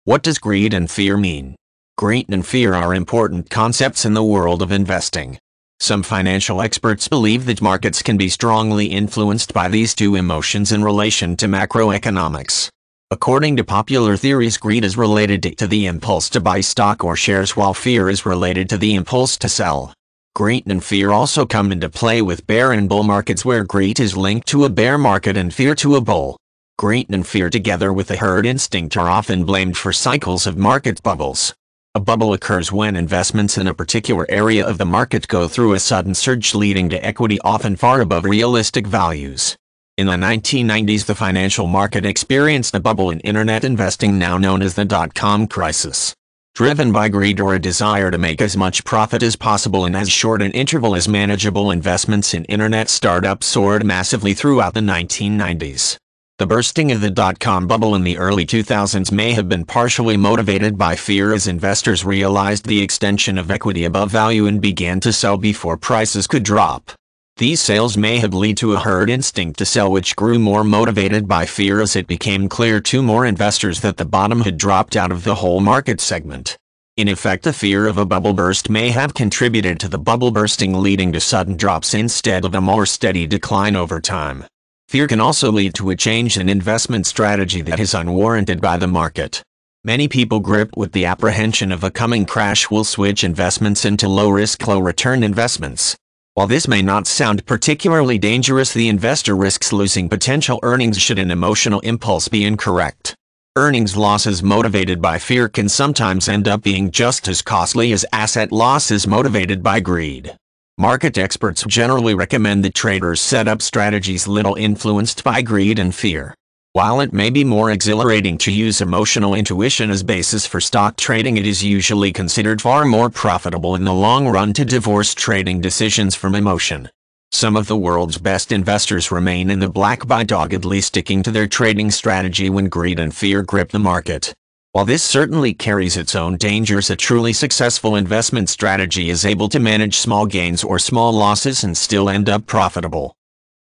What does greed and fear mean? Greed and fear are important concepts in the world of investing. Some financial experts believe that markets can be strongly influenced by these two emotions in relation to macroeconomics. According to popular theories, greed is related to the impulse to buy stock or shares, while fear is related to the impulse to sell. Greed and fear also come into play with bear and bull markets, where greed is linked to a bear market and fear to a bull. Greed and fear, together with the herd instinct, are often blamed for cycles of market bubbles. A bubble occurs when investments in a particular area of the market go through a sudden surge, leading to equity often far above realistic values. In the 1990s, the financial market experienced a bubble in internet investing, now known as the dot-com crisis. Driven by greed or a desire to make as much profit as possible in as short an interval as manageable, investments in internet startups soared massively throughout the 1990s. The bursting of the dot-com bubble in the early 2000s may have been partially motivated by fear, as investors realized the extension of equity above value and began to sell before prices could drop. These sales may have led to a herd instinct to sell, which grew more motivated by fear as it became clear to more investors that the bottom had dropped out of the whole market segment. In effect, the fear of a bubble burst may have contributed to the bubble bursting, leading to sudden drops instead of a more steady decline over time. Fear can also lead to a change in investment strategy that is unwarranted by the market. Many people gripped with the apprehension of a coming crash will switch investments into low-risk, low-return investments. While this may not sound particularly dangerous, the investor risks losing potential earnings should an emotional impulse be incorrect. Earnings losses motivated by fear can sometimes end up being just as costly as asset losses motivated by greed. Market experts generally recommend that traders set up strategies little influenced by greed and fear. While it may be more exhilarating to use emotional intuition as basis for stock trading, it is usually considered far more profitable in the long run to divorce trading decisions from emotion. Some of the world's best investors remain in the black by doggedly sticking to their trading strategy when greed and fear grip the market. While this certainly carries its own dangers, a truly successful investment strategy is able to manage small gains or small losses and still end up profitable.